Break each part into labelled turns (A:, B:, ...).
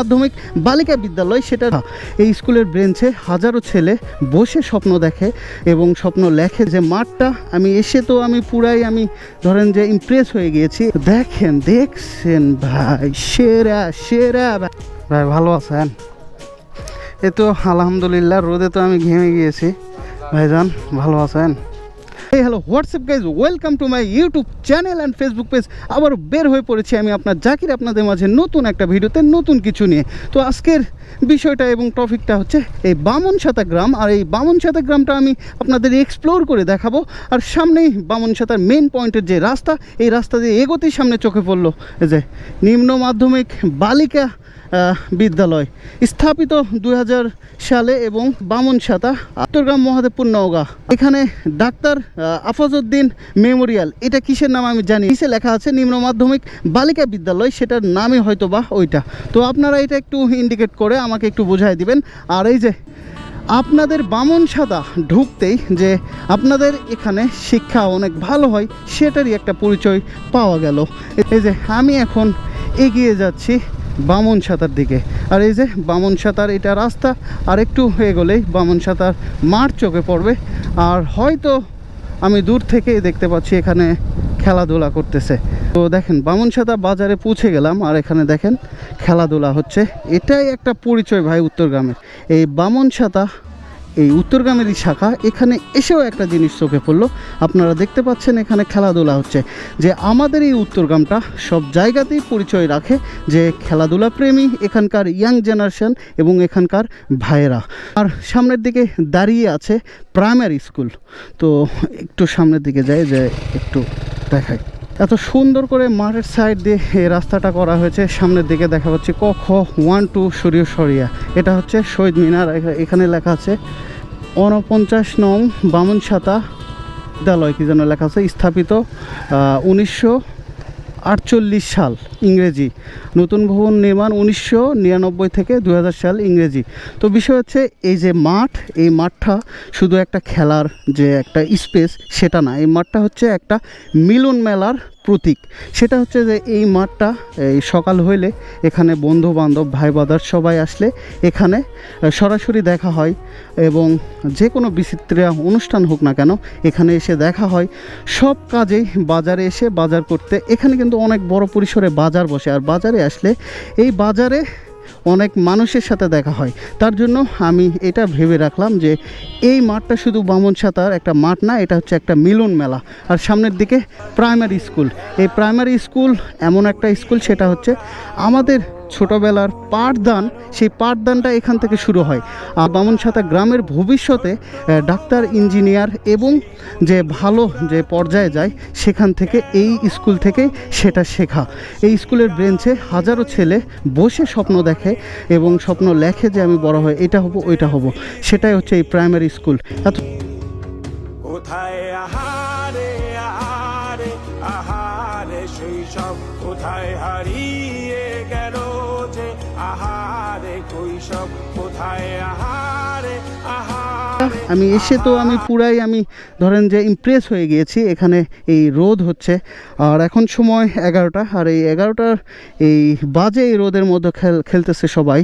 A: মাধ্যমিক বালিকা বিদ্যালয়, সেটা এই স্কুলের ব্রেঞ্চে হাজারো ছেলে বসে স্বপ্ন দেখে এবং স্বপ্ন লেখে। যে মাঠটা আমি এসে তো আমি পুরাই আমি ধরেন যে ইমপ্রেস হয়ে গিয়েছি। দেখছেন ভাই, সেরা সেরা ভাই। ভালো আছেন? এ তো আলহামদুলিল্লাহ, রোদে তো আমি ঘেমে গিয়েছি। ভাইজান ভালো আছেন? এই hello WhatsApp guys, welcome to my YouTube channel and Facebook page. আবার বের হয়ে পড়েছি আমি আপনার জাকির আপনাদের মাঝে নতুন একটা ভিডিওতে নতুন কিছু নিয়ে। তো আজকের বিষয়টা এবং টপিকটা হচ্ছে এই বামনসাতা গ্রাম। আর এই বামনসাতা গ্রামটা আমি আপনাদের এক্সপ্লোর করে দেখাবো। আর সামনেই বামনসাতার মেন পয়েন্টের যে রাস্তা, এই রাস্তা দিয়ে এগোতেই সামনে চোখে পড়লো এই যে নিম্ন মাধ্যমিক বালিকা বিদ্যালয়, স্থাপিত 2000 সালে এবং বামনসাতা, উত্তরগ্রাম, মহাদেবপুর, নওগাঁ। এখানে ডাক্তার আফাজউদ্দিন মেমোরিয়াল, এটা কিসের নাম আমি জানি, কিসে লেখা আছে নিম্ন মাধ্যমিক বালিকা বিদ্যালয়, সেটার নামই হয়তো বা ওইটা। তো আপনারা এটা একটু ইন্ডিকেট করে আমাকে একটু বোঝাই দিবেন। আর এই যে আপনাদের বামনসাতা ঢুকতেই যে আপনাদের এখানে শিক্ষা অনেক ভালো হয়, সেটারই একটা পরিচয় পাওয়া গেল। এই যে আমি এখন এগিয়ে যাচ্ছি বামনসাতার দিকে। আর এই যে বামনসাতার এটা রাস্তা, আর একটু এগোলেই বামনসাতার মাঠ চোখে পড়বে। আর হয়তো আমি দূর থেকে দেখতে পাচ্ছি এখানে খেলাধুলা করতেছে। তো দেখেন বামনসাতা বাজারে পৌঁছে গেলাম, আর এখানে দেখেন খেলাধুলা হচ্ছে। এটাই একটা পরিচয় ভাই উত্তরগ্রামের। এই বামনসাতা এই উত্তরগ্রামেরই শাখা। এখানে এসেও একটা জিনিস চোখে পড়লো, আপনারা দেখতে পাচ্ছেন এখানে খেলাধুলা হচ্ছে। যে আমাদের এই উত্তরগ্রামটা সব জায়গাতেই পরিচয় রাখে যে খেলাধুলা প্রেমী এখানকার ইয়াং জেনারেশন এবং এখানকার ভাইয়েরা। আর সামনের দিকে দাঁড়িয়ে আছে প্রাইমারি স্কুল। তো একটু সামনের দিকে যাই, যে একটু দেখাই। এত সুন্দর করে মাঠের সাইড দিয়ে এই রাস্তাটা করা হয়েছে। সামনের দিকে দেখা যাচ্ছে ক খ 1 2 সরিয়া। এটা হচ্ছে শহীদ মিনার। এখানে লেখা আছে 49 নং বামনসাতা বিদ্যালয়, কি যেন লেখা আছে, স্থাপিত 1948 সাল ইংরেজি। নতুন ভবন নির্মাণ 1999 থেকে 2000 সাল ইংরেজি। তো বিষয় হচ্ছে এই যে মাঠ, এই মাঠটা শুধু একটা খেলার যে একটা স্পেস সেটা না, এই মাঠটা হচ্ছে একটা মিলন মেলার প্রতীক। সেটা হচ্ছে যে এই মাঠটা এই সকাল হইলে এখানে বন্ধু বান্ধব ভাই বাদার সবাই আসলে এখানে সরাসরি দেখা হয়, এবং যে কোনো বিচিত্র অনুষ্ঠান হোক না কেন এখানে এসে দেখা হয়। সব কাজেই বাজারে এসে বাজার করতে, এখানে কিন্তু অনেক বড় পরিসরে বাজার বসে। আর বাজারে আসলে এই বাজারে অনেক মানুষের সাথে দেখা হয়। তার জন্য আমি এটা ভেবে রাখলাম যে এই মাঠটা শুধু বামনসাতার একটা মাঠ না, এটা হচ্ছে একটা মিলন মেলা। আর সামনের দিকে প্রাইমারি স্কুল। এই প্রাইমারি স্কুল এমন একটা স্কুল, সেটা হচ্ছে আমাদের ছোটোবেলার পাঠদান, সেই পাঠদানটা এখান থেকে শুরু হয়। আর বামনসাতা গ্রামের ভবিষ্যতে ডাক্তার, ইঞ্জিনিয়ার এবং যে ভালো যে পর্যায়ে যায়, সেখান থেকে এই স্কুল থেকে সেটা শেখা। এই স্কুলের ব্রেঞ্চে হাজারো ছেলে বসে স্বপ্ন দেখে এবং স্বপ্ন লেখে যে আমি বড় হয়ে এটা হব ওইটা হব। সেটাই হচ্ছে এই প্রাইমারি স্কুল। এত
B: কোথায় আহারে আহারে আহারে সেই সব কোথায় হারিয়ে গেল যে আহারে কৈশব, কোথায় আহারে আহারে।
A: আমি এসে তো আমি পুরাই আমি ধরেন যে ইমপ্রেস হয়ে গিয়েছি। এখানে এই রোদ হচ্ছে, আর এখন সময় 11টা, আর এই 11টার এই বাজে এই রোদের মধ্যে খেলতেছে সবাই।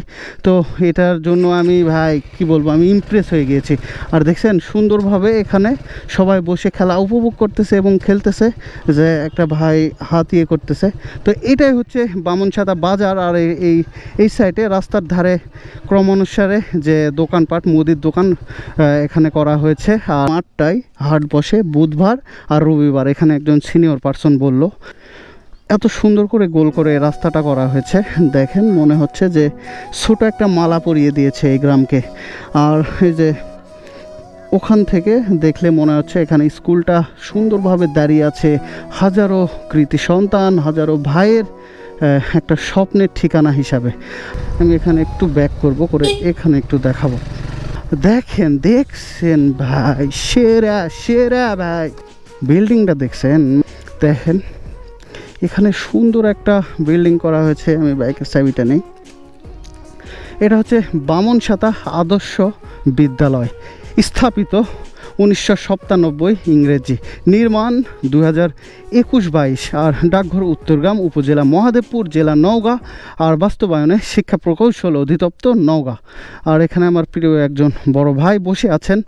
A: তো এটার জন্য আমি ভাই কি বলবো, আমি ইমপ্রেস হয়ে গিয়েছি। আর দেখছেন সুন্দরভাবে এখানে সবাই বসে খেলা উপভোগ করতেছে এবং খেলতেছে, যে একটা ভাই হাত ইয়ে করতেছে। তো এটাই হচ্ছে বামনসাতা বাজার। আর এই সাইডে রাস্তার ধারে ক্রমানুসারে যে দোকানপাট, মুদির দোকান এখানে করা হয়েছে। আর মাঠটাই হাট বসে বুধবার আর রবিবার, এখানে একজন সিনিয়র পার্সন বলল। এত সুন্দর করে গোল করে রাস্তাটা করা হয়েছে, দেখেন মনে হচ্ছে যে ছোট একটা মালা পরিয়ে দিয়েছে এই গ্রামকে। আর এই যে ওখান থেকে দেখলে মনে হচ্ছে এখানে স্কুলটা সুন্দরভাবে দাঁড়িয়ে আছে। হাজারো কৃতি সন্তান, হাজারো ভাইয়ের একটা স্বপ্নের ঠিকানা হিসাবে। আমি এখানে একটু ব্যাক করব, করে এখানে একটু দেখাবো। দেখছেন ভাই, সেরা সেরা ভাই। বিল্ডিংটা দেখছেন, দেখেন এখানে সুন্দর একটা বিল্ডিং করা হয়েছে। আমি বাইকের চাবিটা নেই। এটা হচ্ছে বামনসাতা আদর্শ বিদ্যালয়, স্থাপিত 1997 ইংরেজি, নির্মাণ 2021-22, আর ডাকঘর উত্তরগ্রাম, উপজেলা মহাদেবপুর, জেলা নওগাঁ, আর বাস্তবায়নে শিক্ষা প্রকৌশল অধিদপ্তর নওগাঁ। আর এখানে আমার প্রিয় একজন বড় ভাই বসে আছেন।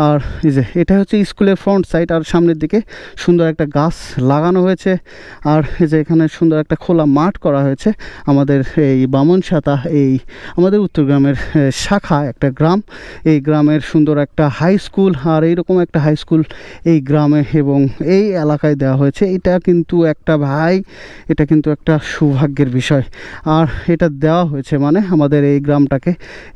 A: আর এই যে এটা হচ্ছে স্কুলের ফ্রন্ট সাইড, আর সামনের দিকে সুন্দর একটা গাছ লাগানো হয়েছে। আর এই যে এখানে সুন্দর একটা খোলা মাঠ করা হয়েছে। আমাদের এই বামনসাতা, এই আমাদের উত্তরগ্রামের শাখা একটা গ্রাম, এই গ্রামের সুন্দর একটা হাই স্কুল, আর এইরকম একটা হাই স্কুল এই গ্রামে এবং এই এলাকায় দেওয়া হয়েছে। এটা কিন্তু একটা ভাই, এটা কিন্তু একটা সৌভাগ্যের বিষয়। আর এটা দেওয়া হয়েছে মানে আমাদের এই গ্রামটাকে,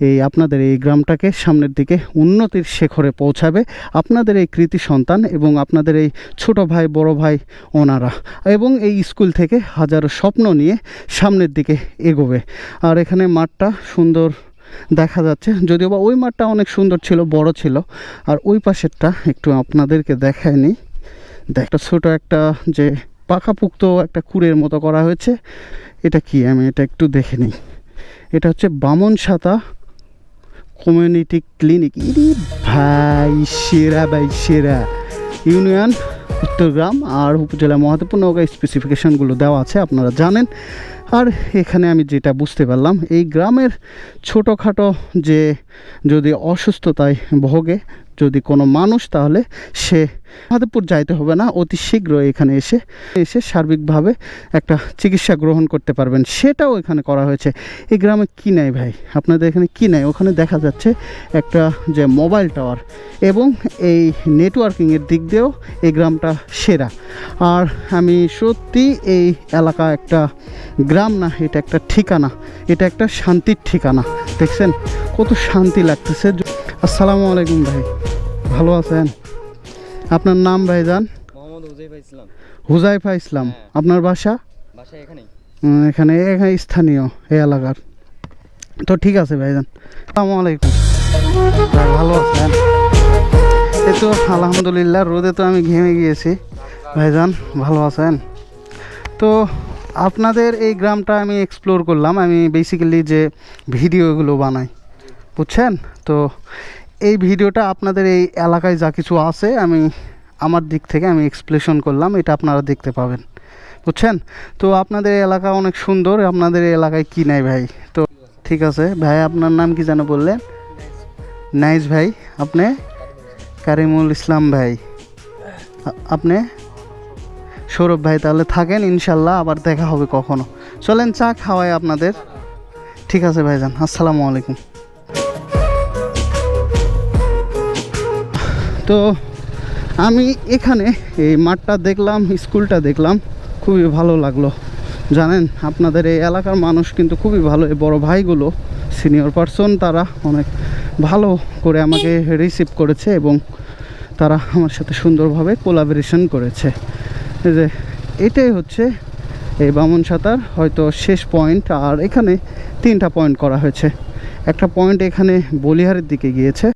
A: এই আপনাদের এই গ্রামটাকে সামনের দিকে উন্নতির শেখরে পৌঁছাবে আপনাদের এই কৃতি সন্তান এবং আপনাদের এই ছোট ভাই বড় ভাই ওনারা, এবং এই স্কুল থেকে হাজারো স্বপ্ন নিয়ে সামনের দিকে এগোবে। আর এখানে মাঠটা সুন্দর দেখা যাচ্ছে, যদিও বা ওই মাঠটা অনেক সুন্দর ছিল, বড় ছিল। আর ওই পাশেরটা একটু আপনাদেরকে দেখায়নি, একটা ছোট একটা যে পাকাপুক্ত একটা কুড়ের মতো করা হয়েছে। এটা কি, আমি এটা একটু দেখে নিই। এটা হচ্ছে বামনসাতা কমিউনিটি ক্লিনিক। ইরি ভাই সেরা, ভাই সেরা। ইউনিয়ন উত্তরগ্রাম আর উপজেলা মহাদেবপুর নওগাঁ, স্পেসিফিকেশনগুলো দেওয়া আছে, আপনারা জানেন। আর এখানে আমি যেটা বুঝতে পারলাম, এই গ্রামের ছোটোখাটো যে যদি অসুস্থতায় ভোগে যদি কোনো মানুষ, তাহলে সে মাধবপুর যাইতে হবে না, অতি শীঘ্র এখানে এসে সার্বিকভাবে একটা চিকিৎসা গ্রহণ করতে পারবেন, সেটাও এখানে করা হয়েছে। এই গ্রামে কী নেই ভাই, আপনাদের এখানে কী নেই? ওখানে দেখা যাচ্ছে একটা যে মোবাইল টাওয়ার, এবং এই নেটওয়ার্কিংয়ের দিক দিয়েও এই গ্রামটা সেরা। আর আমি সত্যি এই এলাকা একটা গ্রাম না, এটা একটা ঠিকানা, এটা একটা শান্তির ঠিকানা। দেখছেন কত শান্তি লাগতেছে। আসসালামু আলাইকুম ভাই, ভালো আছেন? আপনার নাম ভাইজান?
C: মোহাম্মদ হুজাইফা ইসলাম।
A: হুজাইফা ইসলাম। আপনার বাসা?
C: বাসা এখানেই।
A: এখানে স্থানীয় এই এলাকার। তো ঠিক আছে ভাইজান, আসসালামু আলাইকুম ভাই, ভালো আছেন? এই তো আলহামদুলিল্লাহ, রোদে তো আমি ঘেমে গিয়েছি। ভাইজান ভালো আছেন? তো আপনাদের এই গ্রামটা আমি এক্সপ্লোর করলাম। আমি বেসিক্যালি যে ভিডিওগুলো বানাই, বুঝছেন? তো এই ভিডিওটা আপনাদের এই এলাকায় যা কিছু আছে আমি আমার দিক থেকে আমি এক্সপ্লেশন করলাম, এটা আপনারা দেখতে পাবেন, বুঝছেন? তো আপনাদের এই এলাকা অনেক সুন্দর। আপনাদের এই এলাকায় কী নাই ভাই? তো ঠিক আছে ভাই, আপনার নাম কি যেন বললেন? নাইস ভাই। আপনি? কারিমুল ইসলাম ভাই। আপনি? সৌরভ ভাই। তাহলে থাকেন, ইনশাল্লাহ আবার দেখা হবে কখনো। চলেন চা খাওয়াই আপনাদের। ঠিক আছে ভাইজান, আসসালামু আলাইকুম। তো আমি এখানে এই মাঠটা দেখলাম, স্কুলটা দেখলাম, খুবই ভালো লাগলো। জানেন আপনাদের এই এলাকার মানুষ কিন্তু খুবই ভালো। এই বড় ভাইগুলো সিনিয়র পারসন, তারা অনেক ভালো করে আমাকে রিসিভ করেছে এবং তারা আমার সাথে সুন্দরভাবে কোলাবোরেশন করেছে। এই যে এটাই হচ্ছে এই বামনসাতার হয়তো শেষ পয়েন্ট। আর এখানে 3টা পয়েন্ট করা হয়েছে। একটা পয়েন্ট এখানে বলিহারের দিকে গিয়েছে,